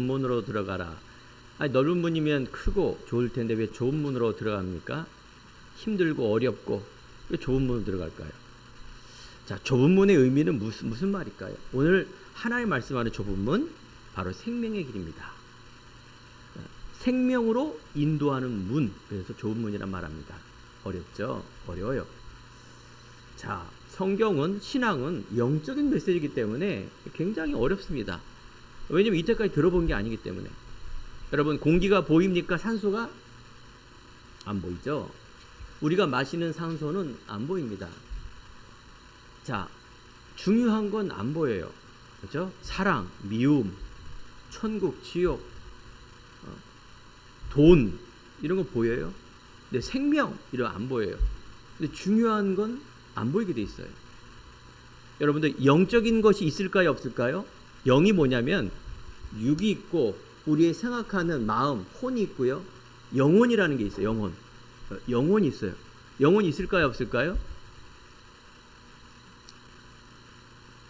문으로 들어가라. 아니, 넓은 문이면 크고 좋을 텐데 왜 좁은 문으로 들어갑니까? 힘들고 어렵고 왜 좁은 문으로 들어갈까요? 자, 좁은 문의 의미는 무슨 말일까요? 오늘 하나님 말씀하는 좁은 문, 바로 생명의 길입니다. 생명으로 인도하는 문, 그래서 좁은 문이란 말합니다. 어렵죠? 어려워요. 자, 성경은, 신앙은 영적인 메시지이기 때문에 굉장히 어렵습니다. 왜냐면 이때까지 들어본 게 아니기 때문에. 여러분, 공기가 보입니까? 산소가? 안 보이죠? 우리가 마시는 산소는 안 보입니다. 자, 중요한 건 안 보여요. 그렇죠? 사랑, 미움, 천국, 지옥, 돈, 이런 거 보여요? 근데 생명, 이런 거 안 보여요. 근데 중요한 건 안 보이게 돼 있어요. 여러분들, 영적인 것이 있을까요? 없을까요? 영이 뭐냐면 육이 있고 우리의 생각하는 마음, 혼이 있고요. 영혼이라는 게 있어요. 영혼. 영혼이 있어요. 영혼이 있을까요? 없을까요?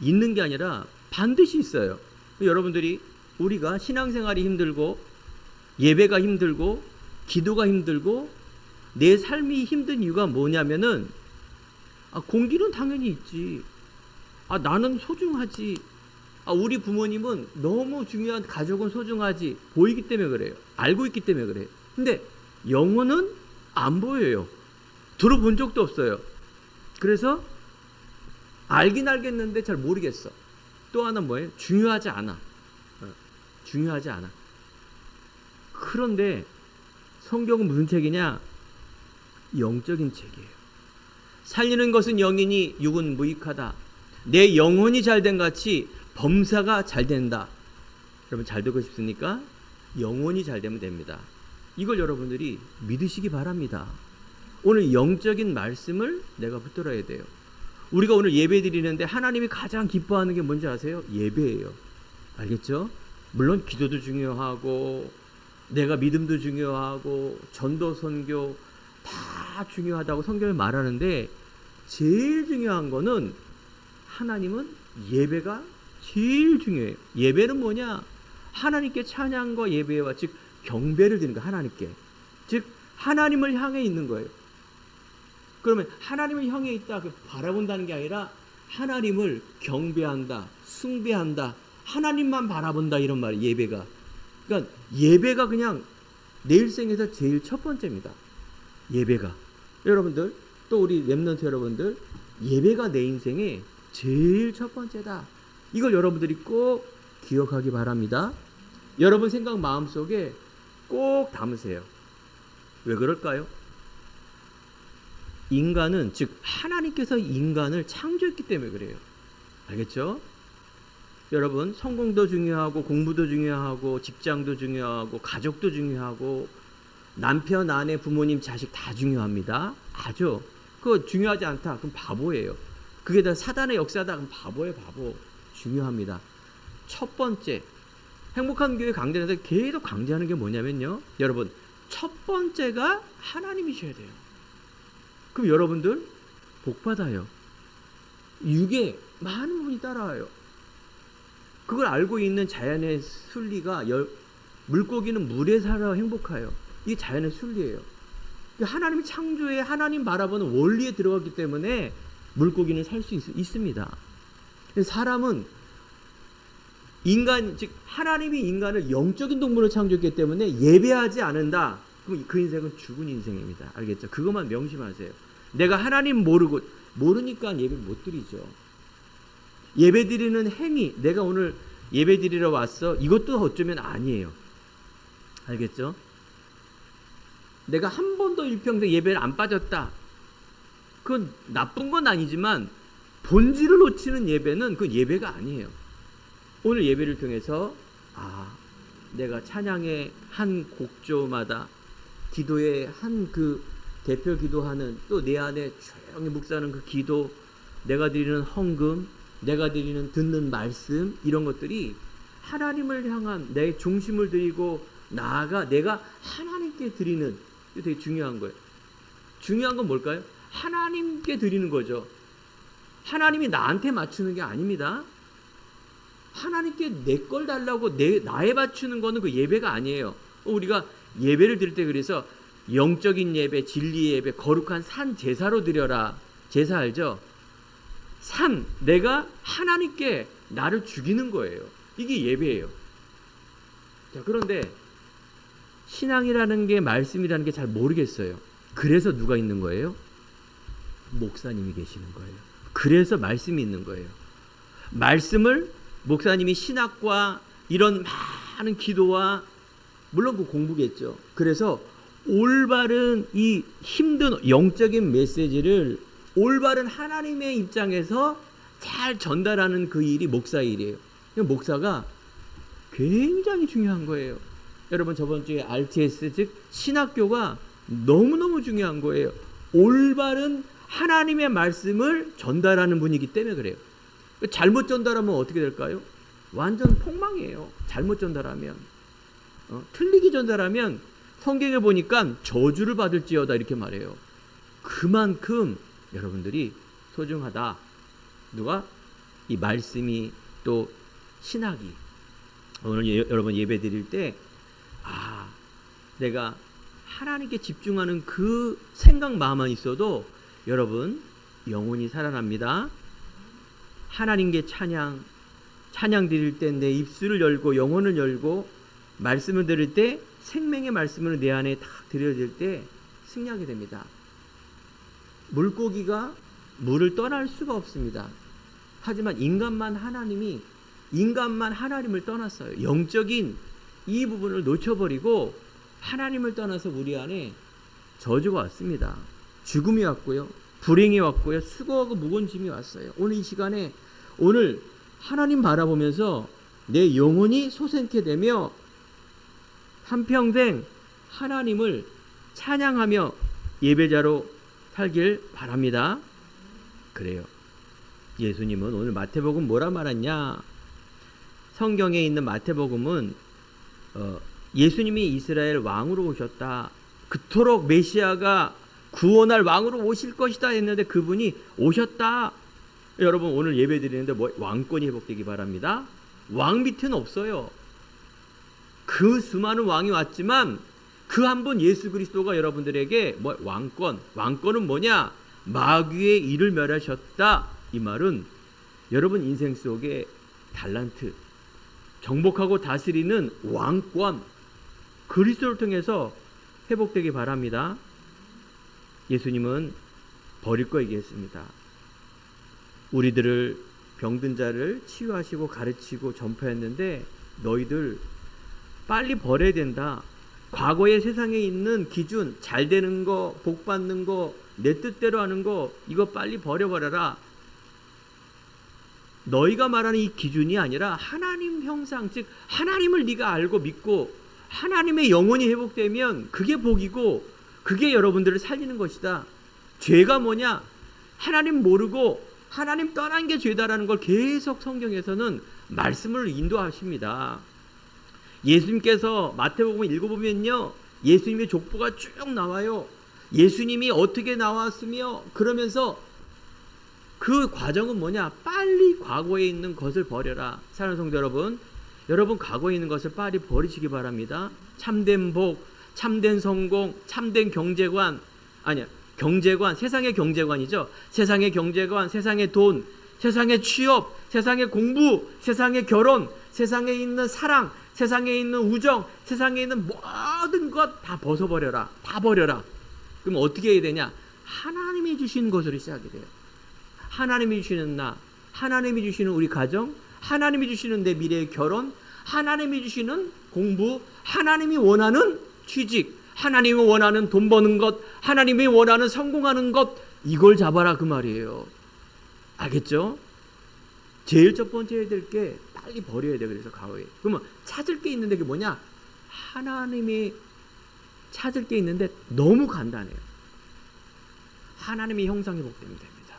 있는 게 아니라 반드시 있어요. 여러분들이, 우리가 신앙생활이 힘들고 예배가 힘들고 기도가 힘들고 내 삶이 힘든 이유가 뭐냐면은, 공기는 당연히 있지. 나는 소중하지. 우리 부모님은 너무 중요한, 가족은 소중하지. 보이기 때문에 그래요. 알고 있기 때문에 그래요. 근데 영혼은 안 보여요. 들어본 적도 없어요. 그래서 알긴 알겠는데 잘 모르겠어. 또 하나 뭐예요? 중요하지 않아. 중요하지 않아. 그런데 성경은 무슨 책이냐? 영적인 책이에요. 살리는 것은 영이니 육은 무익하다. 내 영혼이 잘된 같이 범사가 잘 된다. 여러분, 잘 되고 싶습니까? 영혼이 잘 되면 됩니다. 이걸 여러분들이 믿으시기 바랍니다. 오늘 영적인 말씀을 내가 붙들어야 돼요. 우리가 오늘 예배 드리는데 하나님이 가장 기뻐하는 게 뭔지 아세요? 예배예요. 알겠죠? 물론 기도도 중요하고 내가 믿음도 중요하고 전도 선교 다 중요하다고 성경이 말하는데, 제일 중요한 거는, 하나님은 예배가 제일 중요해요. 예배는 뭐냐? 하나님께 찬양과 예배와, 즉 경배를 드리는 거, 하나님께. 즉 하나님을 향해 있는 거예요. 그러면 하나님을 향해 있다, 바라본다는 게 아니라 하나님을 경배한다, 숭배한다, 하나님만 바라본다, 이런 말이에요. 예배가. 그러니까 예배가 그냥 내 일생에서 제일 첫 번째입니다. 예배가. 여러분들, 또 우리 렘넌트 여러분들, 예배가 내 인생에 제일 첫 번째다. 이걸 여러분들이 꼭 기억하기 바랍니다. 여러분 생각 마음속에 꼭 담으세요. 왜 그럴까요? 인간은, 즉 하나님께서 인간을 창조했기 때문에 그래요. 알겠죠? 여러분, 성공도 중요하고 공부도 중요하고 직장도 중요하고 가족도 중요하고 남편, 아내, 부모님, 자식 다 중요합니다. 아죠? 그거 중요하지 않다, 그럼 바보예요. 그게 다 사단의 역사다, 그럼 바보예요. 바보. 중요합니다. 첫 번째, 행복한 교회 강단에서 계속 강조하는 게 뭐냐면요, 여러분, 첫 번째가 하나님이셔야 돼요. 그럼 여러분들 복 받아요. 육에 많은 분이 따라와요. 그걸 알고 있는 자연의 순리가, 물고기는 물에 살아 행복해요. 이게 자연의 순리예요. 하나님이 창조에, 하나님 바라보는 원리에 들어갔기 때문에 물고기는 살 수 있습니다. 사람은, 인간, 즉 하나님이 인간을 영적인 동물로 창조했기 때문에 예배하지 않는다, 그럼 그 인생은 죽은 인생입니다. 알겠죠? 그것만 명심하세요. 내가 하나님 모르니까 예배 못 드리죠. 예배 드리는 행위, 내가 오늘 예배 드리러 왔어, 이것도 어쩌면 아니에요. 알겠죠? 내가 한 번도 일평생 예배를 안 빠졌다, 그건 나쁜 건 아니지만 본질을 놓치는 예배는 그 예배가 아니에요. 오늘 예배를 통해서 내가 찬양의 한 곡조마다, 기도의 한 그 대표 기도하는, 또 내 안에 조용히 묵상하는 그 기도, 내가 드리는 헌금, 내가 드리는 듣는 말씀, 이런 것들이 하나님을 향한 내 중심을 드리고 나아가 내가 하나님께 드리는, 이게 되게 중요한 거예요. 중요한 건 뭘까요? 하나님께 드리는 거죠. 하나님이 나한테 맞추는 게 아닙니다. 하나님께 내 걸 달라고 나에 바치는 거는 그 예배가 아니에요. 우리가 예배를 드릴 때 그래서 영적인 예배, 진리의 예배, 거룩한 산 제사로 드려라. 제사 알죠? 산, 내가 하나님께 나를 죽이는 거예요. 이게 예배예요. 자, 그런데 신앙이라는 게, 말씀이라는 게 잘 모르겠어요. 그래서 누가 있는 거예요? 목사님이 계시는 거예요. 그래서 말씀이 있는 거예요. 말씀을 목사님이 신학과 이런 많은 기도와 물론 그 공부겠죠. 그래서 올바른 이 힘든 영적인 메시지를 올바른 하나님의 입장에서 잘 전달하는 그 일이 목사의 일이에요. 목사가 굉장히 중요한 거예요. 여러분, 저번 주에 RTS 즉 신학교가 너무너무 중요한 거예요. 올바른 하나님의 말씀을 전달하는 분이기 때문에 그래요. 잘못 전달하면 어떻게 될까요? 완전 폭망이에요. 잘못 전달하면. 틀리게 전달하면 성경에 보니까 저주를 받을지어다 이렇게 말해요. 그만큼 여러분들이 소중하다. 누가? 이 말씀이 또 신학이. 오늘 여러분 예배 드릴 때 내가 하나님께 집중하는 그 생각 마음만 있어도 여러분 영혼이 살아납니다. 하나님께 찬양 드릴 때 내 입술을 열고 영혼을 열고 말씀을 들을 때 생명의 말씀을 내 안에 딱 들여질 때 승리하게 됩니다. 물고기가 물을 떠날 수가 없습니다. 하지만 인간만 하나님을 떠났어요. 영적인 이 부분을 놓쳐버리고 하나님을 떠나서 우리 안에 저주가 왔습니다. 죽음이 왔고요. 불행이 왔고요. 수고하고 무거운 짐이 왔어요. 오늘 이 시간에 오늘 하나님 바라보면서 내 영혼이 솟게 되며 한평생 하나님을 찬양하며 예배자로 살길 바랍니다. 그래요. 예수님은 오늘 마태복음 뭐라 말했냐? 성경에 있는 마태복음은 예수님이 이스라엘 왕으로 오셨다. 그토록 메시아가 구원할 왕으로 오실 것이다 했는데 그분이 오셨다. 여러분 오늘 예배 드리는데 왕권이 회복되기 바랍니다. 왕 밑에는 없어요. 그 수많은 왕이 왔지만 그 한 분 예수 그리스도가 여러분들에게 왕권은 뭐냐? 마귀의 일을 멸하셨다. 이 말은 여러분 인생 속에 달란트, 정복하고 다스리는 왕권, 그리스도를 통해서 회복되기 바랍니다. 예수님은 버릴 거 얘기했습니다. 우리들을 병든 자를 치유하시고 가르치고 전파했는데 너희들 빨리 버려야 된다. 과거의 세상에 있는 기준, 잘 되는 거, 복 받는 거, 내 뜻대로 하는 거, 이거 빨리 버려버려라. 너희가 말하는 이 기준이 아니라 하나님 형상, 즉 하나님을 네가 알고 믿고 하나님의 영혼이 회복되면 그게 복이고 그게 여러분들을 살리는 것이다. 죄가 뭐냐? 하나님 모르고 하나님 떠난 게 죄다라는 걸 계속 성경에서는 말씀을 인도하십니다. 예수님께서 마태복음 읽어보면요, 예수님의 족보가 쭉 나와요. 예수님이 어떻게 나왔으며 그러면서 그 과정은 뭐냐? 빨리 과거에 있는 것을 버려라. 사랑하는 성도 여러분, 여러분 과거에 있는 것을 빨리 버리시기 바랍니다. 참된 복, 참된 성공, 참된 경제관, 세상의 경제관이죠. 세상의 경제관, 세상의 돈, 세상의 취업, 세상의 공부, 세상의 결혼, 세상에 있는 사랑, 세상에 있는 우정, 세상에 있는 모든 것 다 벗어버려라. 다 버려라. 그럼 어떻게 해야 되냐? 하나님이 주신 것으로 시작이 돼요. 하나님이 주시는 나, 하나님이 주시는 우리 가정, 하나님이 주시는 내 미래의 결혼, 하나님이 주시는 공부, 하나님이 원하는 취직, 하나님이 원하는 돈 버는 것, 하나님이 원하는 성공하는 것, 이걸 잡아라 그 말이에요. 알겠죠? 제일 첫 번째 해야 될 게 빨리 버려야 돼. 그래서 과거에. 그러면 찾을 게 있는데 그게 뭐냐? 하나님이 찾을 게 있는데 너무 간단해요. 하나님의 형상이 복되면 됩니다.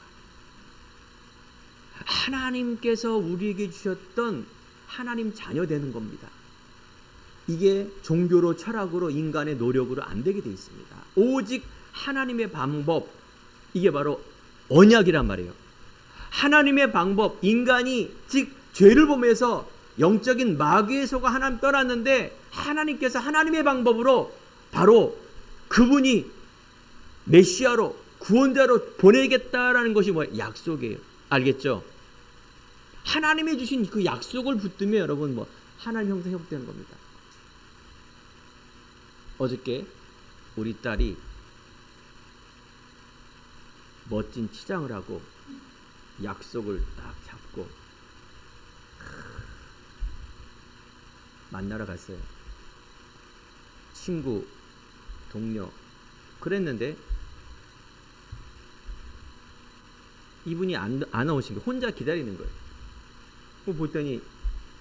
하나님께서 우리에게 주셨던 하나님 자녀 되는 겁니다. 이게 종교로 철학으로 인간의 노력으로 안 되게 돼 있습니다. 오직 하나님의 방법, 이게 바로 언약이란 말이에요. 하나님의 방법, 인간이 즉 죄를 범해서 영적인 마귀의 소가 하나님 떠났는데 하나님께서 하나님의 방법으로 바로 그분이 메시아로 구원자로 보내겠다라는 것이 뭐예요? 약속이에요. 알겠죠? 하나님이 주신 그 약속을 붙들면 여러분 뭐 하나님 형상 회복되는 겁니다. 어저께 우리 딸이 멋진 치장을 하고 약속을 딱 잡고 만나러 갔어요. 친구, 동료 그랬는데 이분이 안 나오신 게 혼자 기다리는 거예요. 뭐 보더니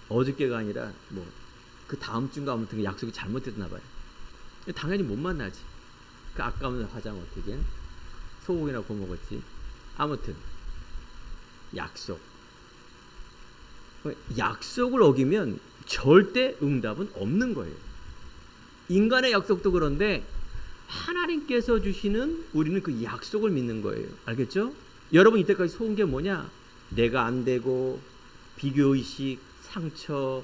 어저께가 아니라 뭐 그 다음 주인가 아무튼 약속이 잘못됐나 봐요. 당연히 못 만나지. 그 아까운 화장 어떻게 소고기나 구워 먹었지. 아무튼 약속을 어기면 절대 응답은 없는 거예요. 인간의 약속도 그런데 하나님께서 주시는 우리는 그 약속을 믿는 거예요. 알겠죠? 여러분 이때까지 속은 게 뭐냐? 내가 안 되고 비교의식, 상처,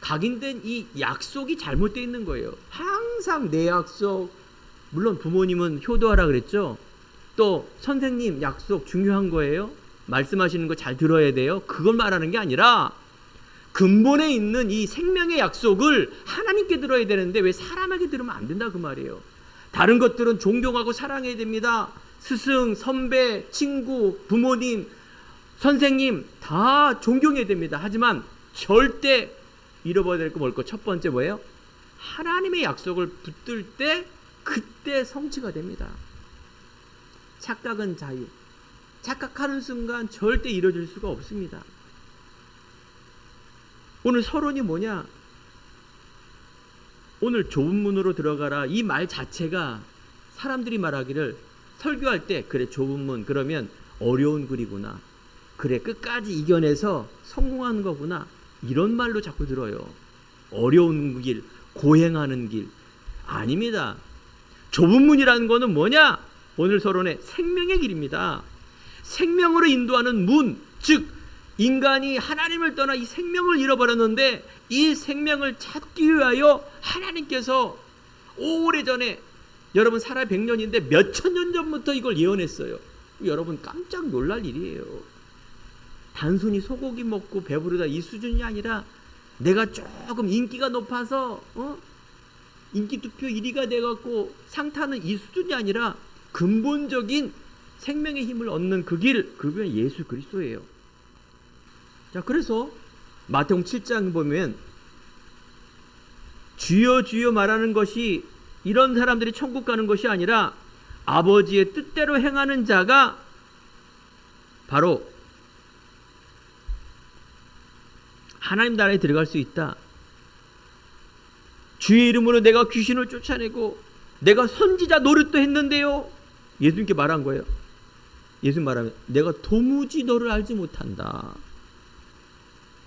각인된 이 약속이 잘못되어 있는 거예요. 항상 내 약속, 물론 부모님은 효도하라 그랬죠. 또 선생님 약속 중요한 거예요. 말씀하시는 거 잘 들어야 돼요. 그걸 말하는 게 아니라 근본에 있는 이 생명의 약속을 하나님께 들어야 되는데 왜 사람에게 들으면 안 된다 그 말이에요. 다른 것들은 존경하고 사랑해야 됩니다. 스승, 선배, 친구, 부모님, 선생님 다 존경해야 됩니다. 하지만 절대 잃어버려야 될 거 뭘 거? 첫 번째 뭐예요? 하나님의 약속을 붙들 때 그때 성취가 됩니다. 착각은 자유. 착각하는 순간 절대 이루어질 수가 없습니다. 오늘 서론이 뭐냐? 오늘 좁은 문으로 들어가라. 이 말 자체가 사람들이 말하기를 설교할 때 그래 좁은 문 그러면 어려운 글이구나. 그래 끝까지 이겨내서 성공하는 거구나. 이런 말로 자꾸 들어요. 어려운 길, 고행하는 길. 아닙니다. 좁은 문이라는 거는 뭐냐? 오늘 서론의 생명의 길입니다. 생명으로 인도하는 문, 즉 인간이 하나님을 떠나 이 생명을 잃어버렸는데 이 생명을 찾기 위하여 하나님께서 오래전에 여러분 살아 100년인데 몇천 년 전부터 이걸 예언했어요. 여러분 깜짝 놀랄 일이에요. 단순히 소고기 먹고 배부르다 이 수준이 아니라 내가 조금 인기가 높아서 인기 투표 1위가 돼갖고 상 타는 이 수준이 아니라 근본적인 생명의 힘을 얻는 그 길, 그분은 예수 그리스도예요. 자, 그래서 마태복음 7장 보면 주여 주여 말하는 것이 이런 사람들이 천국 가는 것이 아니라 아버지의 뜻대로 행하는 자가 바로 하나님 나라에 들어갈 수 있다. 주의 이름으로 내가 귀신을 쫓아내고 내가 선지자 노릇도 했는데요. 예수님께 말한 거예요. 예수님 말하면 내가 도무지 너를 알지 못한다.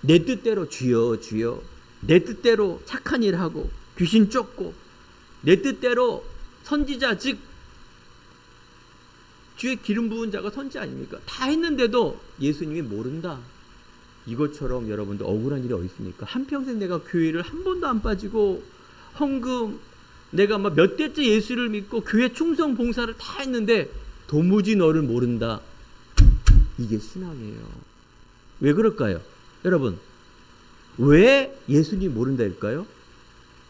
내 뜻대로 주여 주여 내 뜻대로 착한 일 하고 귀신 쫓고 내 뜻대로 선지자 즉 주의 기름 부은 자가 선지자 아닙니까? 다 했는데도 예수님이 모른다. 이것처럼 여러분들 억울한 일이 어디 있습니까? 한평생 내가 교회를 한 번도 안 빠지고 헌금 내가 막 몇 대째 예수를 믿고 교회 충성 봉사를 다 했는데 도무지 너를 모른다. 이게 신앙이에요. 왜 그럴까요? 여러분 왜 예수님 모른다일까요?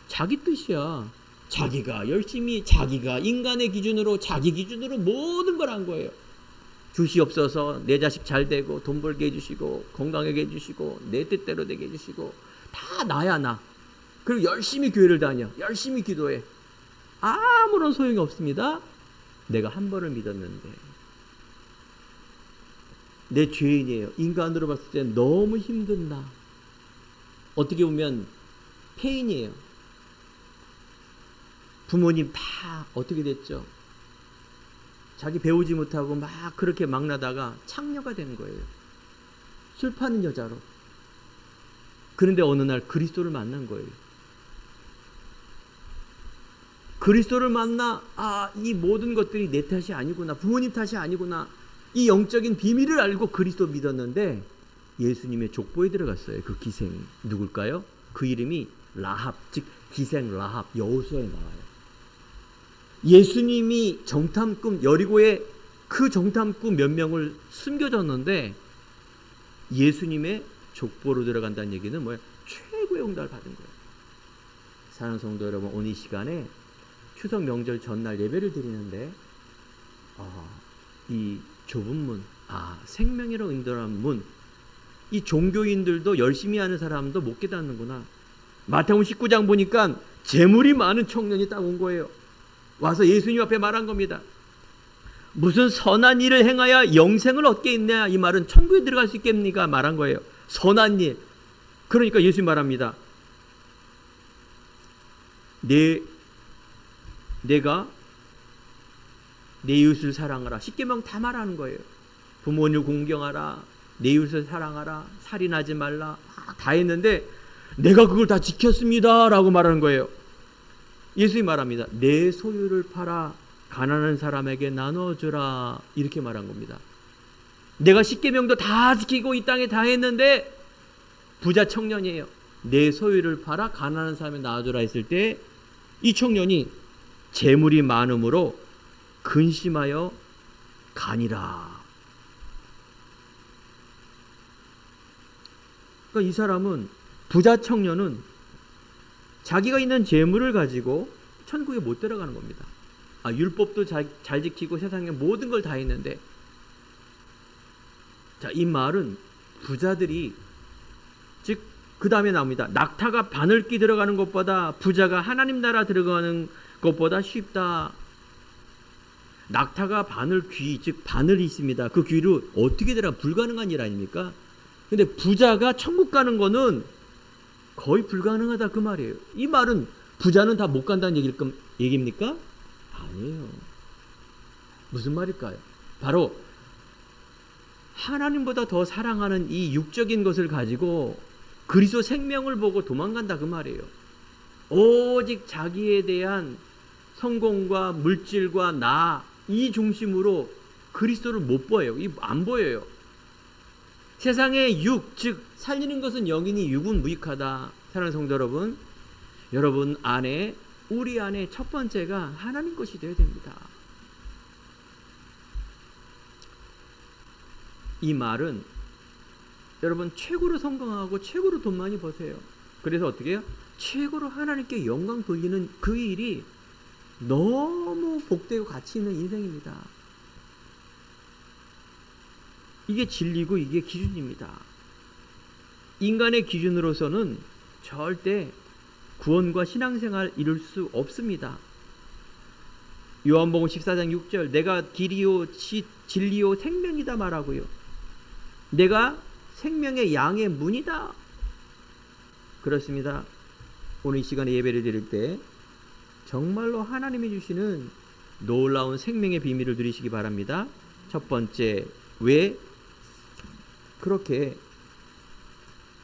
자기 뜻이야. 자기가 열심히 자기가 인간의 기준으로 자기 기준으로 모든 걸 한 거예요. 주시옵소서 내 자식 잘 되고 돈 벌게 해주시고 건강하게 해주시고 내 뜻대로 되게 해주시고 다 나야 나. 그리고 열심히 교회를 다녀. 열심히 기도해. 아무런 소용이 없습니다. 내가 한 번을 믿었는데 내 죄인이에요. 인간으로 봤을 때 너무 힘든 나. 어떻게 보면 폐인이에요. 부모님 다 어떻게 됐죠? 자기 배우지 못하고 막 그렇게 막 나다가 창녀가 된 거예요. 술 파는 여자로. 그런데 어느 날 그리스도를 만난 거예요. 그리스도를 만나 이 모든 것들이 내 탓이 아니구나. 부모님 탓이 아니구나. 이 영적인 비밀을 알고 그리스도 믿었는데 예수님의 족보에 들어갔어요. 그 기생이 누굴까요? 그 이름이 라합, 즉 기생 라합, 여호수아에 나와요. 예수님이 정탐꾼 여리고에 그 정탐꾼 몇 명을 숨겨줬는데 예수님의 족보로 들어간다는 얘기는 뭐야? 최고의 응답을 받은 거예요. 사랑하는 성도 여러분, 오늘 이 시간에 추석 명절 전날 예배를 드리는데 이 좁은 문, 생명이라고 인도하는 문, 이 종교인들도 열심히 하는 사람도 못 깨닫는구나. 마태복음 19장 보니까 재물이 많은 청년이 딱 온 거예요. 와서 예수님 앞에 말한 겁니다. 무슨 선한 일을 행하여 영생을 얻게 있냐, 이 말은 천국에 들어갈 수 있겠습니까? 말한 거예요. 선한 일. 그러니까 예수님 말합니다. 내가 내 이웃을 사랑하라. 십계명 다 말하는 거예요. 부모를 공경하라, 내 이웃을 사랑하라, 살인하지 말라, 다 했는데 내가 그걸 다 지켰습니다 라고 말하는 거예요. 예수님이 말합니다. 내 소유를 팔아 가난한 사람에게 나눠주라, 이렇게 말한 겁니다. 내가 십계명도 다 지키고 이 땅에 다 했는데 부자 청년이에요. 내 소유를 팔아 가난한 사람에게 나눠주라 했을 때 이 청년이 재물이 많음으로 근심하여 가니라. 그러니까 이 사람은, 부자 청년은 자기가 있는 재물을 가지고 천국에 못 들어가는 겁니다. 율법도 잘 지키고 세상에 모든 걸 다 했는데, 자, 이 말은 부자들이, 즉 그 다음에 나옵니다. 낙타가 바늘귀 들어가는 것보다 부자가 하나님 나라 들어가는 것보다 쉽다. 낙타가 바늘귀, 즉 바늘이 있습니다. 그 귀로 어떻게 들어가? 불가능한 일 아닙니까? 근데 부자가 천국 가는 거는 거의 불가능하다, 그 말이에요. 이 말은 부자는 다 못 간다는 얘기입니까? 아니에요. 무슨 말일까요? 바로 하나님보다 더 사랑하는 이 육적인 것을 가지고 그리스도 생명을 보고 도망간다, 그 말이에요. 오직 자기에 대한 성공과 물질과 나, 이 중심으로 그리스도를 못 보여요. 안 보여요. 세상의 육, 즉 살리는 것은 영이니 육은 무익하다. 사랑하는 성도 여러분, 여러분 안에, 우리 안에 첫 번째가 하나님 것이 되어야 됩니다. 이 말은 여러분 최고로 성공하고 최고로 돈 많이 버세요. 그래서 어떻게 해요? 최고로 하나님께 영광 돌리는 그 일이 너무 복되고 가치 있는 인생입니다. 이게 진리고 이게 기준입니다. 인간의 기준으로서는 절대 구원과 신앙생활 이룰 수 없습니다. 요한복음 14장 6절, 내가 길이요 진리요 생명이다 말하고요. 내가 생명의 양의 문이다. 그렇습니다. 오늘 이 시간에 예배를 드릴 때 정말로 하나님이 주시는 놀라운 생명의 비밀을 누리시기 바랍니다. 첫 번째, 왜 그렇게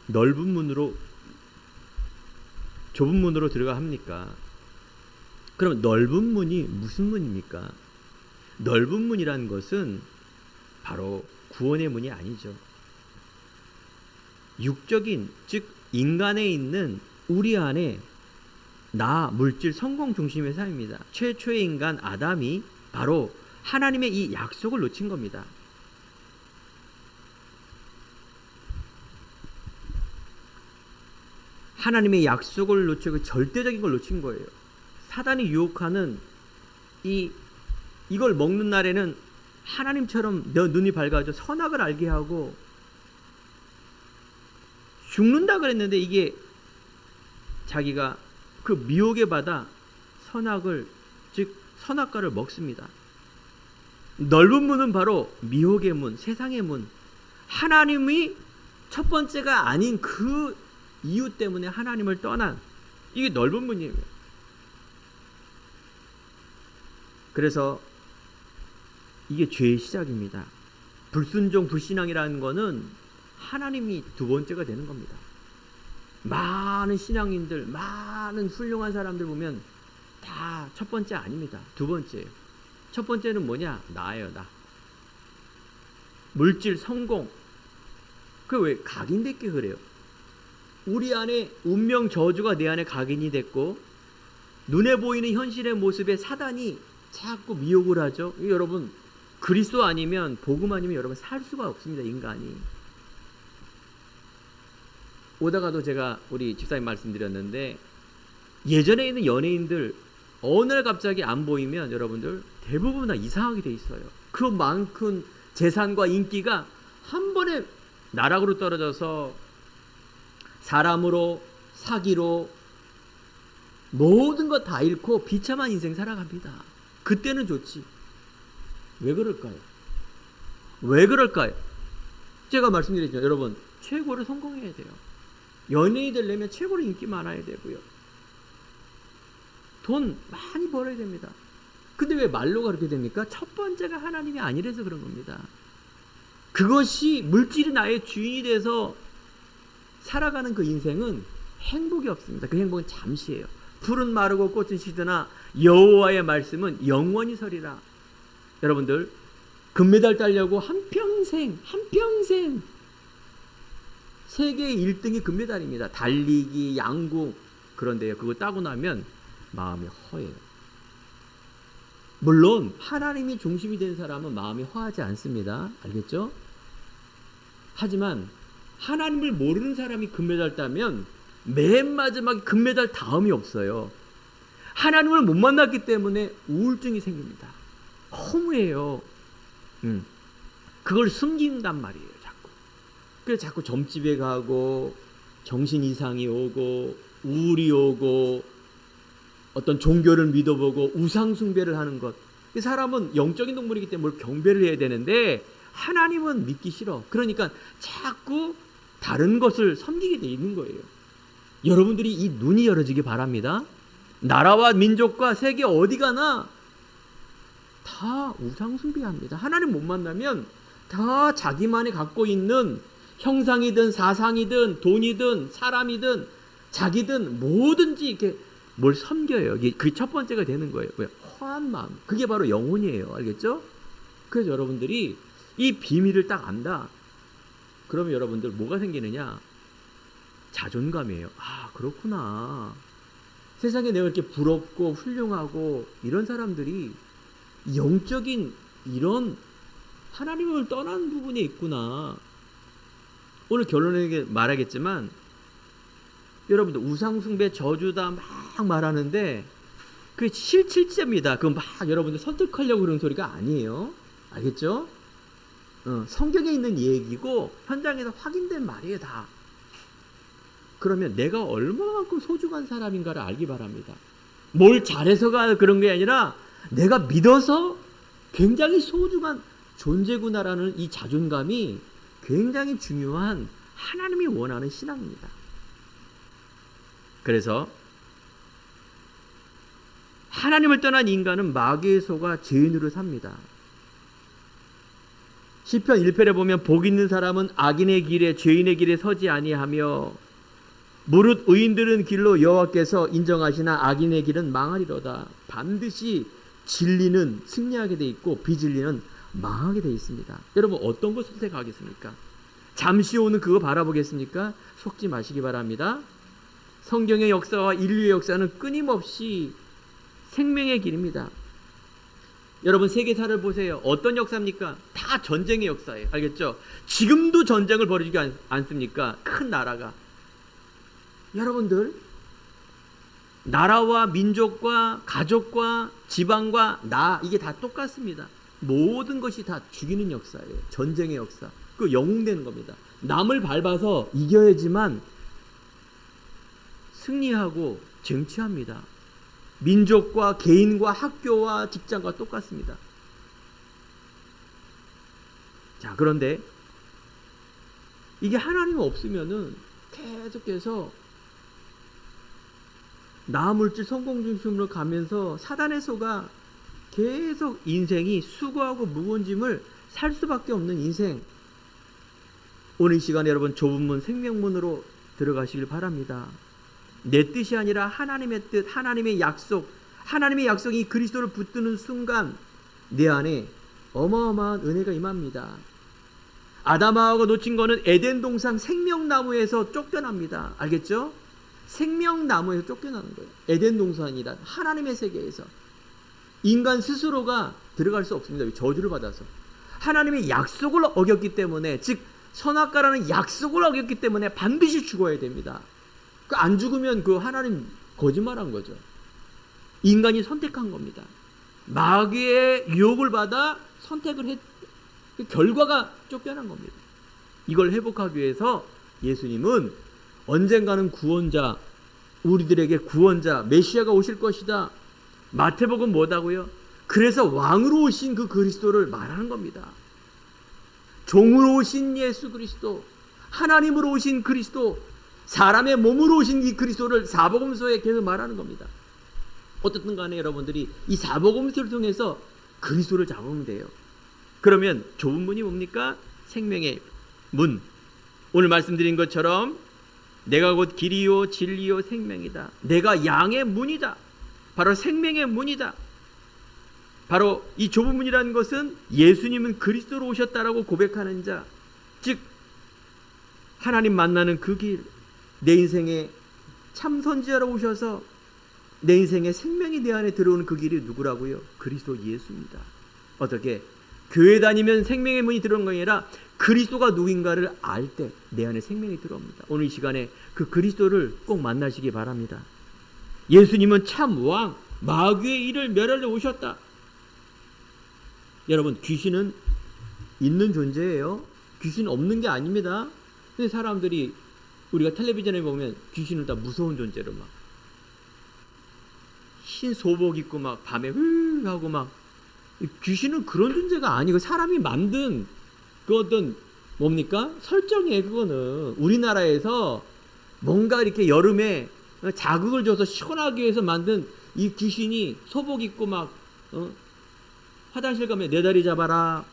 넓은 문으로, 좁은 문으로 들어가 합니까? 그럼 넓은 문이 무슨 문입니까? 넓은 문이라는 것은 바로 구원의 문이 아니죠. 육적인, 즉 인간에 있는 우리 안에 나, 물질, 성공 중심의 삶입니다. 최초의 인간 아담이 바로 하나님의 이 약속을 놓친 겁니다. 하나님의 약속을 놓치고 절대적인 걸 놓친 거예요. 사단이 유혹하는 이걸 먹는 날에는 하나님처럼 너 눈이 밝아져 선악을 알게 하고 죽는다 그랬는데, 이게 자기가 그 미혹에 받아 선악을, 즉 선악과를 먹습니다. 넓은 문은 바로 미혹의 문, 세상의 문. 하나님이 첫 번째가 아닌 그 이유 때문에 하나님을 떠난, 이게 넓은 문이에요. 그래서 이게 죄의 시작입니다. 불순종, 불신앙이라는 거는 하나님이 두 번째가 되는 겁니다. 많은 신앙인들, 많은 훌륭한 사람들 보면 다 첫 번째 아닙니다. 두 번째예요. 첫 번째는 뭐냐? 나예요, 나. 물질, 성공. 그 왜 각인됐게 그래요? 우리 안에 운명 저주가 내 안에 각인이 됐고 눈에 보이는 현실의 모습에 사단이 자꾸 미혹을 하죠. 여러분 그리스도 아니면 복음 아니면 여러분 살 수가 없습니다. 인간이. 오다가도 제가 우리 집사님 말씀드렸는데 예전에 있는 연예인들 어느 날 갑자기 안 보이면 여러분들 대부분 다 이상하게 돼 있어요. 그만큼 재산과 인기가 한 번에 나락으로 떨어져서 사람으로 사기로 모든 것 다 잃고 비참한 인생 살아갑니다. 그때는 좋지. 왜 그럴까요? 왜 그럴까요? 제가 말씀드렸죠. 여러분 최고로 성공해야 돼요. 연예인이 되려면 최고로 인기 많아야 되고요. 돈 많이 벌어야 됩니다. 근데 왜 말로 그렇게 됩니까? 첫 번째가 하나님이 아니라서 그런 겁니다. 그것이 물질이 나의 주인이 돼서 살아가는 그 인생은 행복이 없습니다. 그 행복은 잠시예요. 풀은 마르고 꽃은 시드나 여호와의 말씀은 영원히 서리라. 여러분들 금메달 따려고 한평생 세계 1등이 금메달입니다. 달리기, 양궁. 그런데요, 그거 따고 나면 마음이 허해요. 물론 하나님이 중심이 된 사람은 마음이 허하지 않습니다. 알겠죠? 하지만 하나님을 모르는 사람이 금메달 따면 맨 마지막에 금메달 다음이 없어요. 하나님을 못 만났기 때문에 우울증이 생깁니다. 허무해요. 그걸 숨긴단 말이에요. 자꾸. 그래서 자꾸 점집에 가고 정신 이상이 오고 우울이 오고 어떤 종교를 믿어보고 우상 숭배를 하는 것. 이 사람은 영적인 동물이기 때문에 뭘 경배를 해야 되는데 하나님은 믿기 싫어. 그러니까 자꾸 다른 것을 섬기게 돼 있는 거예요. 여러분들이 이 눈이 열어지기 바랍니다. 나라와 민족과 세계 어디 가나 다 우상 숭배합니다. 하나님 못 만나면 다 자기만이 갖고 있는 형상이든 사상이든 돈이든 사람이든 자기든 뭐든지 이렇게 뭘 섬겨요. 그게 첫 번째가 되는 거예요. 왜? 허한 마음. 그게 바로 영혼이에요. 알겠죠? 그래서 여러분들이 이 비밀을 딱 안다. 그러면 여러분들 뭐가 생기느냐? 자존감이에요. 아, 그렇구나. 세상에 내가 이렇게 부럽고 훌륭하고 이런 사람들이 영적인 이런 하나님을 떠난 부분이 있구나. 오늘 결론에 말하겠지만 여러분들 우상숭배 저주다 막 말하는데 그게 실질입니다. 그건 막 여러분들 설득하려고 그러는 소리가 아니에요. 알겠죠? 성경에 있는 얘기고 현장에서 확인된 말이에요. 다. 그러면 내가 얼마만큼 소중한 사람인가를 알기 바랍니다. 뭘 잘해서가 그런 게 아니라 내가 믿어서 굉장히 소중한 존재구나라는 이 자존감이 굉장히 중요한 하나님이 원하는 신앙입니다. 그래서 하나님을 떠난 인간은 마귀의 소가 죄인으로 삽니다. 시편 1편에 보면 복 있는 사람은 악인의 길에 죄인의 길에 서지 아니하며 무릇 의인들은 길로 여호와께서 인정하시나 악인의 길은 망하리로다. 반드시 진리는 승리하게 돼 있고 비진리는 망하게 돼 있습니다. 여러분 어떤 걸 선택하겠습니까? 잠시 오는 그거 바라보겠습니까? 속지 마시기 바랍니다. 성경의 역사와 인류의 역사는 끊임없이 생명의 길입니다. 여러분 세계사를 보세요. 어떤 역사입니까? 다 전쟁의 역사예요. 알겠죠? 지금도 전쟁을 벌이지 않습니까? 큰 나라가. 여러분들 나라와 민족과 가족과 지방과 나 이게 다 똑같습니다. 모든 것이 다 죽이는 역사예요. 전쟁의 역사. 그 영웅되는 겁니다. 남을 밟아서 이겨야지만 승리하고 쟁취합니다. 민족과 개인과 학교와 직장과 똑같습니다. 자, 그런데 이게 하나님 없으면은 계속해서 나물질 성공 중심으로 가면서 사단의 소가 계속 인생이 수고하고 무거운 짐을 살 수밖에 없는 인생. 오늘 이 시간에 여러분 좁은 문 생명문으로 들어가시길 바랍니다. 내 뜻이 아니라 하나님의 뜻, 하나님의 약속, 하나님의 약속이 그리스도를 붙드는 순간 내 안에 어마어마한 은혜가 임합니다. 아담하고 놓친 거는 에덴 동산 생명나무에서 쫓겨납니다. 알겠죠? 생명나무에서 쫓겨나는 거예요. 에덴 동산이란 하나님의 세계에서 인간 스스로가 들어갈 수 없습니다. 저주를 받아서 하나님의 약속을 어겼기 때문에, 즉 선악과라는 약속을 어겼기 때문에 반드시 죽어야 됩니다. 안 죽으면 그 하나님 거짓말한 거죠. 인간이 선택한 겁니다. 마귀의 유혹을 받아 선택을 했, 그 결과가 쫓겨난 겁니다. 이걸 회복하기 위해서 예수님은 언젠가는 구원자, 우리들에게 구원자 메시아가 오실 것이다. 마태복음 뭐다고요? 그래서 왕으로 오신 그 그리스도를 말하는 겁니다. 종으로 오신 예수 그리스도, 하나님으로 오신 그리스도, 사람의 몸으로 오신 이 그리스도를 사복음서에 계속 말하는 겁니다. 어떻든 간에 여러분들이 이 사복음서를 통해서 그리스도를 잡으면 돼요. 그러면 좁은 문이 뭡니까? 생명의 문. 오늘 말씀드린 것처럼 내가 곧 길이요 진리요 생명이다. 내가 양의 문이다. 바로 생명의 문이다. 바로 이 좁은 문이라는 것은 예수님은 그리스도로 오셨다라고 고백하는 자, 즉 하나님 만나는 그 길, 내 인생의 참 선지자로 오셔서 내 인생의 생명이 내 안에 들어오는 그 길이 누구라고요? 그리스도 예수입니다. 어떻게? 교회 다니면 생명의 문이 들어오는 게 아니라 그리스도가 누구인가를 알 때 내 안에 생명이 들어옵니다. 오늘 이 시간에 그 그리스도를 꼭 만나시기 바랍니다. 예수님은 참 왕, 마귀의 일을 멸하려 오셨다. 여러분, 귀신은 있는 존재예요. 귀신 없는 게 아닙니다. 근데 사람들이 우리가 텔레비전에 보면 귀신을 다 무서운 존재로 막 흰 소복 입고 막 밤에 흐 하고 막, 귀신은 그런 존재가 아니고 사람이 만든 그 어떤 뭡니까? 설정이에요. 그거는 우리나라에서 뭔가 이렇게 여름에 자극을 줘서 시원하기 위해서 만든 이 귀신이 소복 입고 막 화장실 가면 내 다리 잡아라.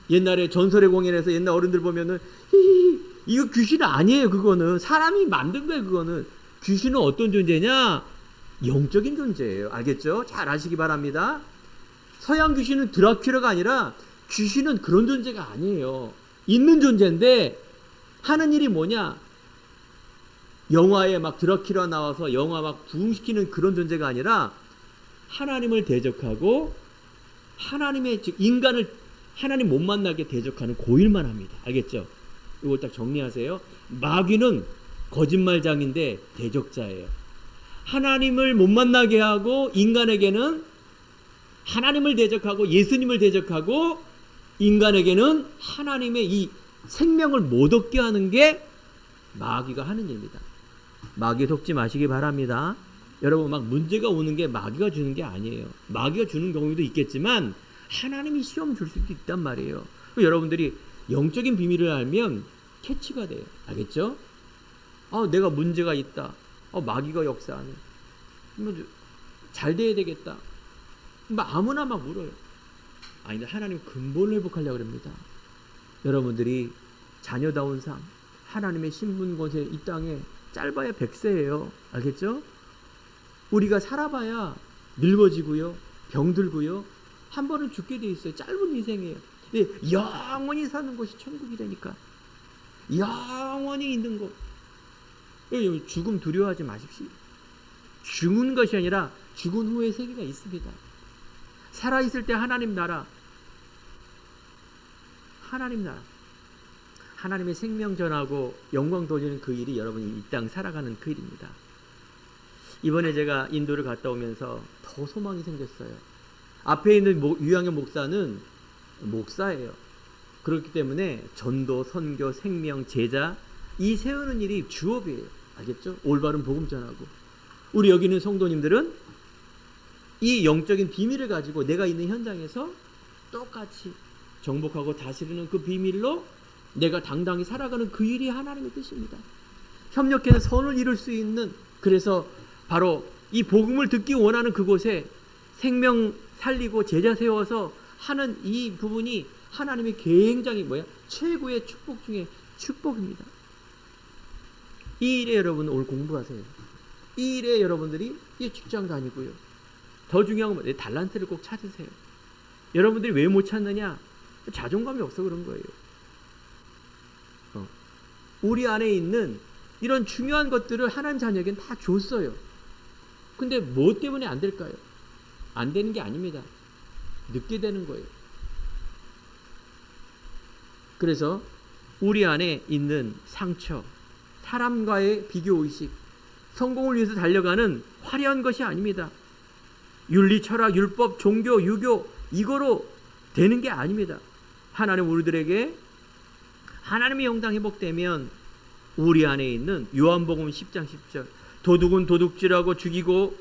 옛날에 전설의 공연에서 옛날 어른들 보면은 히히, 이거 귀신 아니에요. 그거는 사람이 만든 거예요. 그거는. 귀신은 어떤 존재냐? 영적인 존재예요. 알겠죠? 잘 아시기 바랍니다. 서양 귀신은 드라큘라가 아니라 귀신은 그런 존재가 아니에요. 있는 존재인데 하는 일이 뭐냐? 영화에 막 드라큘라 나와서 영화 막 부흥시키는 그런 존재가 아니라 하나님을 대적하고 하나님의, 즉 인간을 하나님 못 만나게 대적하는 고일만 합니다. 알겠죠? 이걸 딱 정리하세요. 마귀는 거짓말장인데 대적자예요. 하나님을 못 만나게 하고 인간에게는 하나님을 대적하고 예수님을 대적하고 인간에게는 하나님의 이 생명을 못 얻게 하는 게 마귀가 하는 일입니다. 마귀에 속지 마시기 바랍니다. 여러분, 막 문제가 오는 게 마귀가 주는 게 아니에요. 마귀가 주는 경우도 있겠지만 하나님이 시험 줄 수도 있단 말이에요. 여러분들이 영적인 비밀을 알면 캐치가 돼요. 알겠죠? 내가 문제가 있다. 마귀가 역사하네. 잘 돼야 되겠다. 아무나 막 물어요. 아니, 하나님 근본을 회복하려고 합니다. 여러분들이 자녀다운 삶, 하나님의 신분 권세 이 땅에 짧아야 100세예요. 알겠죠? 우리가 살아봐야 늙어지고요, 병들고요, 한 번은 죽게 돼 있어요. 짧은 인생이에요. 근데 영원히 사는 것이 천국이라니까. 영원히 있는 것. 죽음 두려워하지 마십시오. 죽은 것이 아니라 죽은 후의 세계가 있습니다. 살아있을 때 하나님 나라, 하나님의 생명 전하고 영광 돌리는 그 일이 여러분이 이 땅 살아가는 그 일입니다. 이번에 제가 인도를 갔다 오면서 더 소망이 생겼어요. 앞에 있는 유양의 목사는 목사예요. 그렇기 때문에 전도, 선교, 생명, 제자 이 세우는 일이 주업이에요. 알겠죠? 올바른 복음 전하고. 우리 여기 있는 성도님들은 이 영적인 비밀을 가지고 내가 있는 현장에서 똑같이 정복하고 다스리는 그 비밀로 내가 당당히 살아가는 그 일이 하나님의 뜻입니다. 협력해서 선을 이룰 수 있는, 그래서 바로 이 복음을 듣기 원하는 그곳에 생명 살리고 제자 세워서 하는 이 부분이 하나님의 굉장히 최고의 축복 중에 축복입니다. 이 일에 여러분 오늘 공부하세요. 이 일에 여러분들이 이 직장 다니고요. 더 중요한 건 달란트를 꼭 찾으세요. 여러분들이 왜 못 찾느냐? 자존감이 없어 그런 거예요. 우리 안에 있는 이런 중요한 것들을 하나님 자녀에게는 다 줬어요. 근데 뭐 때문에 안 될까요? 안 되는 게 아닙니다. 늦게 되는 거예요. 그래서 우리 안에 있는 상처, 사람과의 비교의식, 성공을 위해서 달려가는 화려한 것이 아닙니다. 윤리, 철학, 율법, 종교, 유교 이거로 되는 게 아닙니다. 하나님 우리들에게 하나님의 영광 회복되면 우리 안에 있는 요한복음 10장 10절 도둑은 도둑질하고 죽이고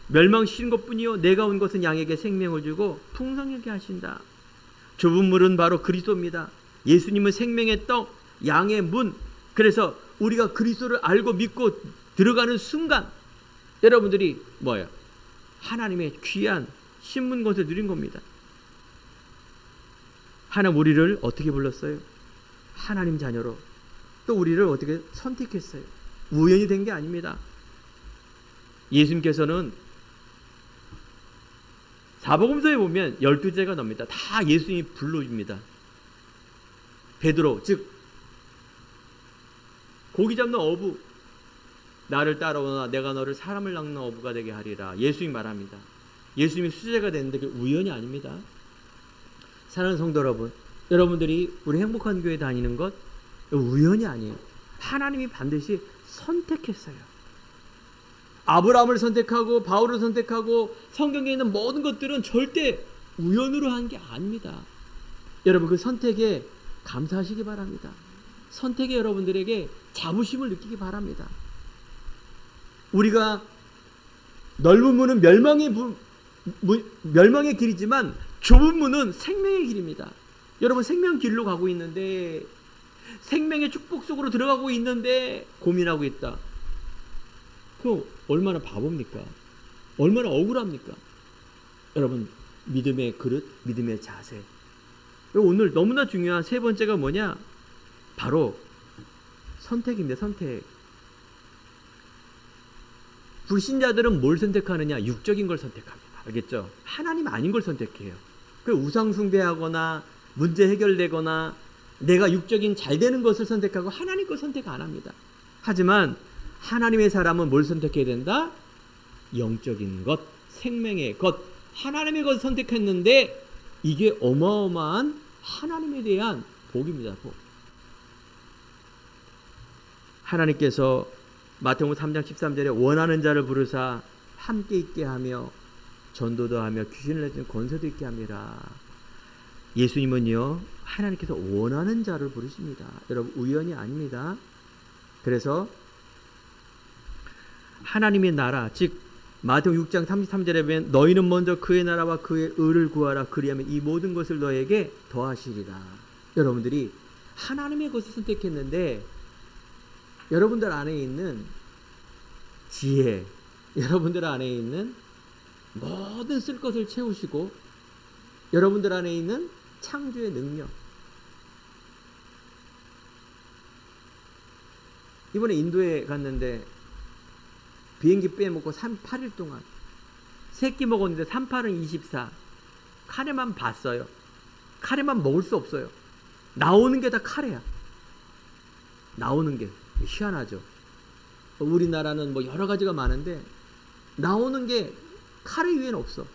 멸망시키는 것뿐이요 내가 온 것은 양에게 생명을 주고 풍성하게 하신다. 좁은 문은 바로 그리스도입니다. 예수님은 생명의 떡, 양의 문. 그래서 우리가 그리스도를 알고 믿고 들어가는 순간 여러분들이 뭐예요? 하나님의 귀한 신문 것을 누린 겁니다. 하나님 우리를 어떻게 불렀어요? 하나님 자녀로. 또 우리를 어떻게 선택했어요? 우연히 된 게 아닙니다. 예수님께서는 사복음서에 보면 12제가 나옵니다. 다 예수님이 불러줍니다. 베드로, 즉 고기 잡는 어부, 나를 따라오나 내가 너를 사람을 낚는 어부가 되게 하리라. 예수님이 말합니다. 예수님이 수제가 됐는데 그게 우연이 아닙니다. 사랑하는 성도 여러분, 여러분들이 우리 행복한 교회 다니는 것 우연이 아니에요. 하나님이 반드시 선택했어요. 아브라함을 선택하고 바울을 선택하고 성경에 있는 모든 것들은 절대 우연으로 한 게 아닙니다. 여러분 그 선택에 감사하시기 바랍니다. 선택에 여러분들에게 자부심을 느끼기 바랍니다. 우리가 넓은 문은 멸망의 길이지만 좁은 문은 생명의 길입니다. 여러분 생명 길로 가고 있는데 생명의 축복 속으로 들어가고 있는데 고민하고 있다. 그 얼마나 바보입니까? 얼마나 억울합니까? 여러분 믿음의 그릇, 믿음의 자세. 오늘 너무나 중요한 세 번째가 뭐냐? 바로 선택입니다. 선택. 불신자들은 뭘 선택하느냐? 육적인 걸 선택합니다. 알겠죠? 하나님 아닌 걸 선택해요. 그 우상 숭배하거나 문제 해결되거나 내가 육적인 잘 되는 것을 선택하고 하나님 걸 선택 안 합니다. 하지만 하나님의 사람은 뭘 선택해야 된다? 영적인 것, 생명의 것, 하나님의 것을 선택했는데 이게 어마어마한 하나님에 대한 복입니다. 복. 하나님께서 마태복음 3장 13절에 원하는 자를 부르사 함께 있게 하며 전도도 하며 귀신을 내주는 권세도 있게 함이라. 예수님은요 하나님께서 원하는 자를 부르십니다. 여러분 우연이 아닙니다. 그래서 하나님의 나라, 즉 마태복음 6장 33절에 보면 너희는 먼저 그의 나라와 그의 의를 구하라. 그리하면 이 모든 것을 너에게 더하시리라. 여러분들이 하나님의 것을 선택했는데 여러분들 안에 있는 지혜, 여러분들 안에 있는 모든 쓸 것을 채우시고 여러분들 안에 있는 창조의 능력. 이번에 인도에 갔는데 비행기 빼먹고 8일 동안 세 끼 먹었는데 38은 24. 카레만 봤어요. 카레만 먹을 수 없어요. 나오는 게 다 카레야. 나오는 게 희한하죠. 우리나라는 뭐 여러 가지가 많은데 나오는 게 카레 위에는 없어.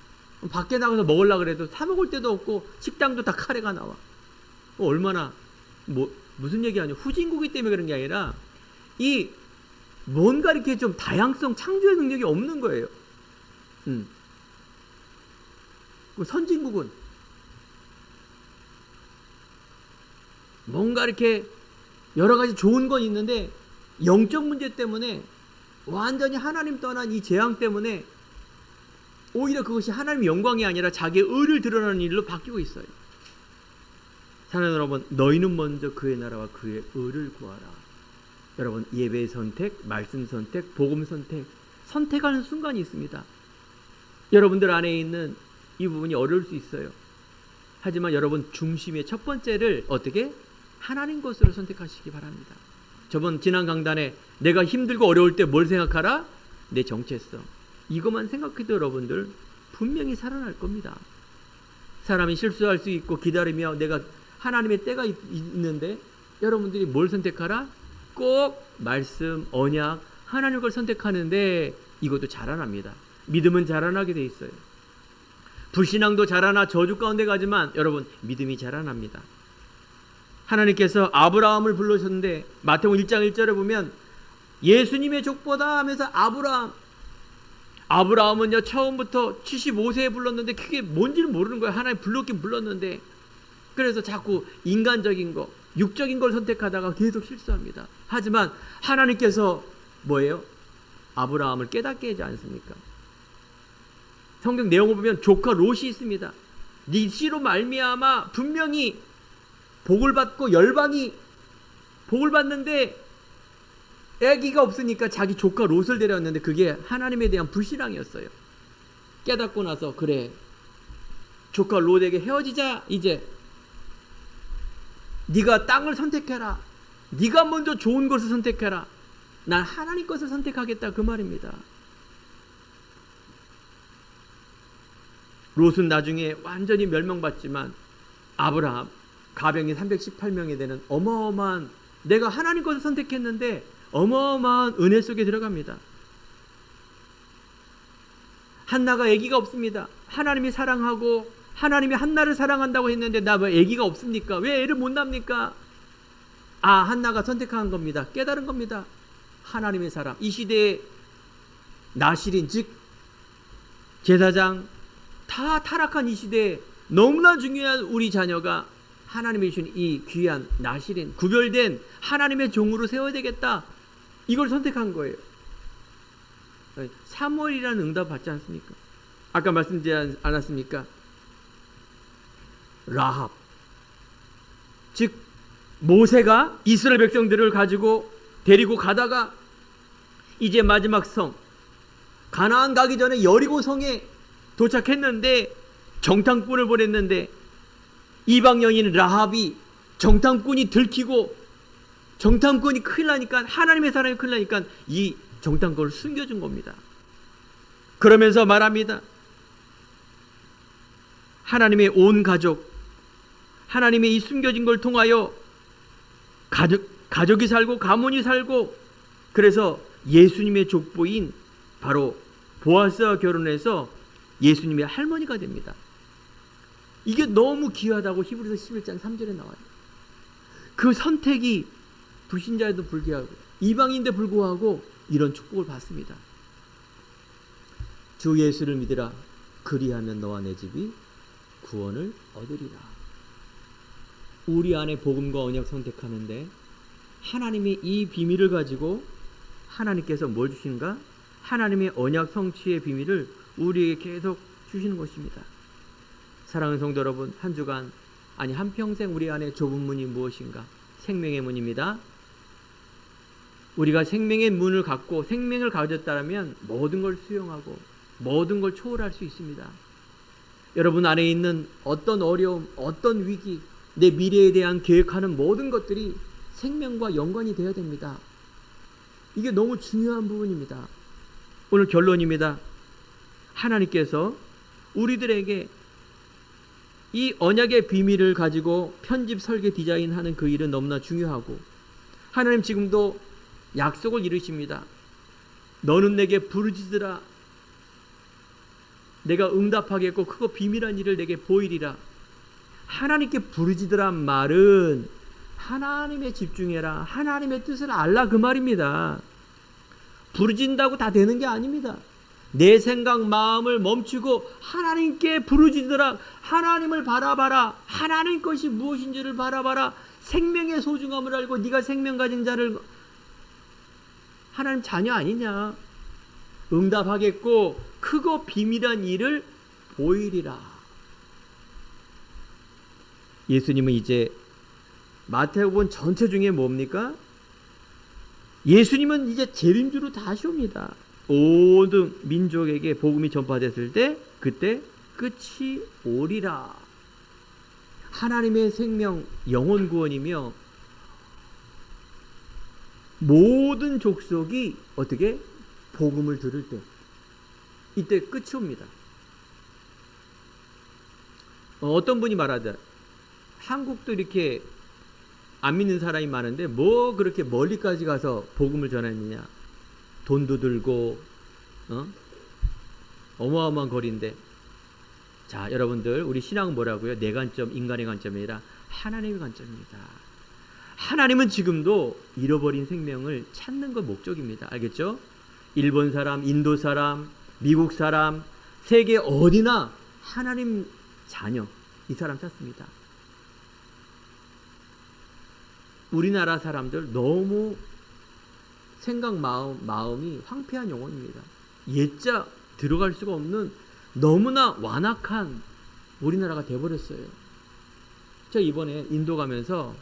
밖에 나가서 먹으려고 그래도 사 먹을 데도 없고 식당도 다 카레가 나와. 얼마나 무슨 얘기하냐? 후진국이기 때문에 그런 게 아니라 이 뭔가 이렇게 좀 다양성, 창조의 능력이 없는 거예요. 선진국은 뭔가 이렇게 여러 가지 좋은 건 있는데 영적 문제 때문에 완전히 하나님 떠난 이 재앙 때문에 오히려 그것이 하나님의 영광이 아니라 자기의 의를 드러내는 일로 바뀌고 있어요. 사랑하는 여러분, 너희는 먼저 그의 나라와 그의 의를 구하라. 여러분 예배 선택, 말씀 선택, 복음 선택, 선택하는 순간이 있습니다. 여러분들 안에 있는 이 부분이 어려울 수 있어요. 하지만 여러분 중심의 첫 번째를 어떻게? 하나님 것으로 선택하시기 바랍니다. 지난 강단에 내가 힘들고 어려울 때 뭘 생각하라? 내 정체성. 이것만 생각해도 여러분들 분명히 살아날 겁니다. 사람이 실수할 수 있고 기다리며 내가 하나님의 때가 있는데 여러분들이 뭘 선택하라? 꼭 말씀, 언약, 하나님 걸 선택하는데 이것도 자라납니다. 믿음은 자라나게 돼 있어요. 불신앙도 자라나 저주 가운데 가지만 여러분 믿음이 자라납니다. 하나님께서 아브라함을 불러셨는데 마태복음 1장 1절에 보면 예수님의 족보다 하면서 아브라함은요 처음부터 75세에 불렀는데 그게 뭔지는 모르는 거예요. 하나님 불렀긴 불렀는데 그래서 자꾸 인간적인 거, 육적인 걸 선택하다가 계속 실수합니다. 하지만 하나님께서 뭐예요? 아브라함을 깨닫게 하지 않습니까? 성경 내용을 보면 조카 롯이 있습니다. 네 씨로 말미암아 분명히 복을 받고 열방이 복을 받는데 아기가 없으니까 자기 조카 롯을 데려왔는데 그게 하나님에 대한 불신앙이었어요. 깨닫고 나서 그래 조카 롯에게 헤어지자. 이제 네가 땅을 선택해라. 네가 먼저 좋은 것을 선택해라. 난 하나님 것을 선택하겠다 그 말입니다. 롯은 나중에 완전히 멸망받지만 아브라함 가병이 318명이 되는 어마어마한 내가 하나님 것을 선택했는데 어마어마한 은혜 속에 들어갑니다. 한나가 아기가 없습니다. 하나님이 사랑하고 하나님이 한나를 사랑한다고 했는데 나 왜 아기가 없습니까? 왜 애를 못 낳습니까? 한나가 선택한 겁니다. 깨달은 겁니다. 하나님의 사람. 이 시대에 나실인 즉 제사장 다 타락한 이 시대에 너무나 중요한 우리 자녀가 하나님이 주신 이 귀한 나실인 구별된 하나님의 종으로 세워야 되겠다. 이걸 선택한 거예요. 사무엘이라는 응답 받지 않습니까? 아까 말씀드리지 않았습니까? 라합 즉 모세가 이스라엘 백성들을 가지고 데리고 가다가 이제 마지막 성 가나안 가기 전에 여리고 성에 도착했는데 정탐꾼을 보냈는데 이방 여인 라합이 정탐꾼이 들키고 정탐꾼이 큰일 나니까 하나님의 사람이 큰일 나니까 이 정탐꾼을 숨겨준 겁니다. 그러면서 말합니다. 하나님의 온 가족 하나님의 이 숨겨진 걸 통하여 가족이 살고 가문이 살고 그래서 예수님의 족보인 바로 보아스와 결혼해서 예수님의 할머니가 됩니다. 이게 너무 귀하다고 히브리서 11장 3절에 나와요. 그 선택이 불신자에도 불구하고 이방인데 불구하고 이런 축복을 받습니다. 주 예수를 믿으라. 그리하면 너와 내 집이 구원을 얻으리라. 우리 안에 복음과 언약 선택하는데 하나님이 이 비밀을 가지고 하나님께서 뭘 주시는가? 하나님의 언약 성취의 비밀을 우리에게 계속 주시는 것입니다. 사랑하는 성도 여러분, 한 주간 아니 한평생 우리 안에 좁은 문이 무엇인가? 생명의 문입니다. 우리가 생명의 문을 갖고 생명을 가졌다면 모든 걸 수용하고 모든 걸 초월할 수 있습니다. 여러분 안에 있는 어떤 어려움, 어떤 위기, 내 미래에 대한 계획하는 모든 것들이 생명과 연관이 되어야 됩니다. 이게 너무 중요한 부분입니다. 오늘 결론입니다. 하나님께서 우리들에게 이 언약의 비밀을 가지고 편집, 설계, 디자인하는 그 일은 너무나 중요하고 하나님 지금도 약속을 이루십니다. 너는 내게 부르짖으라. 내가 응답하겠고 크고 비밀한 일을 내게 보이리라. 하나님께 부르짖으란 말은 하나님에 집중해라. 하나님의 뜻을 알라 그 말입니다. 부르짖는다고 다 되는 게 아닙니다. 내 생각 마음을 멈추고 하나님께 부르짖으라. 하나님을 바라봐라. 하나님 것이 무엇인지를 바라봐라. 생명의 소중함을 알고 네가 생명 가진 자를 하나님 자녀 아니냐. 응답하겠고 크고 비밀한 일을 보이리라. 예수님은 이제 마태복음 전체 중에 뭡니까? 예수님은 이제 재림주로 다시 옵니다. 모든 민족에게 복음이 전파됐을 때 그때 끝이 오리라. 하나님의 생명 영혼 구원이며 모든 족속이 어떻게 복음을 들을 때 이때 끝이 옵니다. 어떤 분이 말하자 한국도 이렇게 안 믿는 사람이 많은데 뭐 그렇게 멀리까지 가서 복음을 전했느냐. 돈도 들고 어마어마한 거리인데. 자, 여러분들 우리 신앙은 뭐라고요? 내 관점, 인간의 관점이 아니라 하나님의 관점입니다. 하나님은 지금도 잃어버린 생명을 찾는 것 목적입니다. 알겠죠? 일본 사람, 인도 사람, 미국 사람, 세계 어디나 하나님 자녀, 이 사람 찾습니다. 우리나라 사람들 너무 생각 마음이 황폐한 영혼입니다. 예자 들어갈 수가 없는 너무나 완악한 우리나라가 돼버렸어요. 제가 이번에 인도 가면서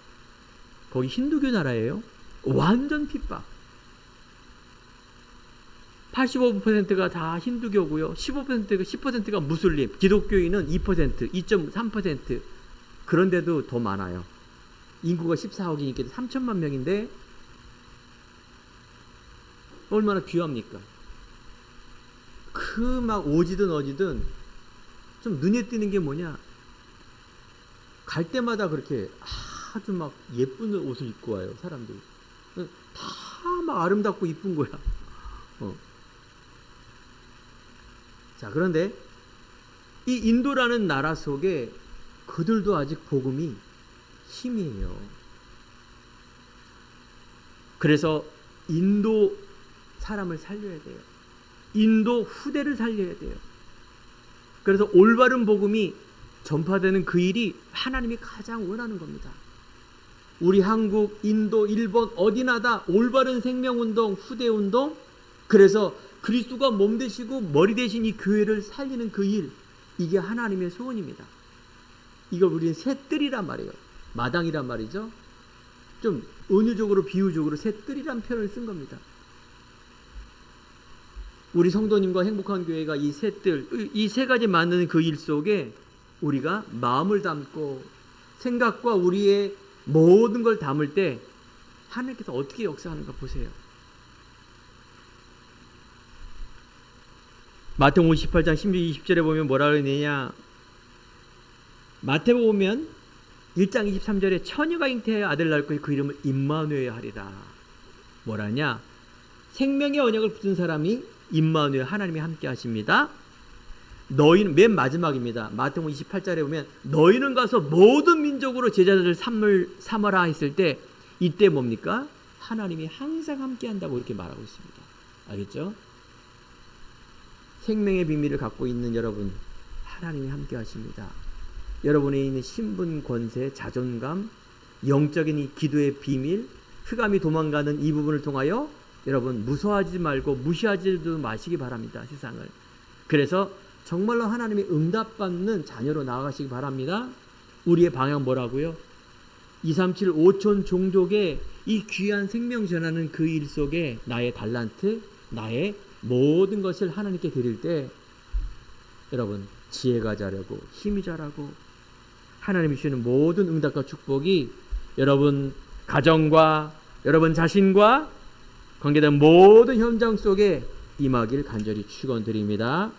거기 힌두교 나라예요. 완전 핍박. 85%가 다 힌두교고요. 10%가 무슬림, 기독교인은 2%, 2.3%. 그런데도 더 많아요. 인구가 14억이니까 3천만 명인데 얼마나 귀합니까? 그 막 오지든 어지든 좀 눈에 띄는 게 뭐냐? 갈 때마다 그렇게 아주 막 예쁜 옷을 입고 와요, 사람들이. 다 막 아름답고 이쁜 거야. 자, 그런데 이 인도라는 나라 속에 그들도 아직 복음이 힘이에요. 그래서 인도 사람을 살려야 돼요. 인도 후대를 살려야 돼요. 그래서 올바른 복음이 전파되는 그 일이 하나님이 가장 원하는 겁니다. 우리 한국, 인도, 일본 어디나 다 올바른 생명운동, 후대운동, 그래서 그리스도가 몸 되시고 머리 되신 이 교회를 살리는 그 일, 이게 하나님의 소원입니다. 이걸 우리는 새뜰이란 말이에요. 마당이란 말이죠. 좀 은유적으로 비유적으로 새뜰이란 표현을 쓴 겁니다. 우리 성도님과 행복한 교회가 이 새뜰, 이 세 가지 만드는 그 일 속에 우리가 마음을 담고 생각과 우리의 모든 걸 담을 때 하나님께서 어떻게 역사하는가 보세요. 마태복음 18장 16, 20절에 보면 뭐라 그러느냐. 마태복음 보면 1장 23절에 처녀가 잉태하여 아들 낳을 것이 그 이름을 임마누엘 하리라. 뭐라냐? 생명의 언약을 붙은 사람이 임마누엘, 하나님이 함께 하십니다. 너희는, 맨 마지막입니다. 마태복음 28절에 보면 너희는 가서 모든 민족으로 제자들을 삼으라 했을 때, 이때 뭡니까? 하나님이 항상 함께 한다고 이렇게 말하고 있습니다. 알겠죠? 생명의 비밀을 갖고 있는 여러분, 하나님이 함께 하십니다. 여러분에 있는 신분, 권세, 자존감, 영적인 이 기도의 비밀, 흑암이 도망가는 이 부분을 통하여 여러분 무서워하지 말고 무시하지도 마시기 바랍니다. 세상을. 그래서 정말로 하나님의 응답받는 자녀로 나아가시기 바랍니다. 우리의 방향 뭐라고요? 237 5천 종족의 이 귀한 생명 전하는 그 일 속에 나의 달란트, 나의 모든 것을 하나님께 드릴 때 여러분 지혜가 자라고 힘이 자라고 하나님이 주시는 모든 응답과 축복이 여러분 가정과 여러분 자신과 관계된 모든 현장 속에 임하길 간절히 축원드립니다.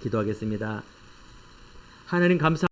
기도하겠습니다. 하나님 감사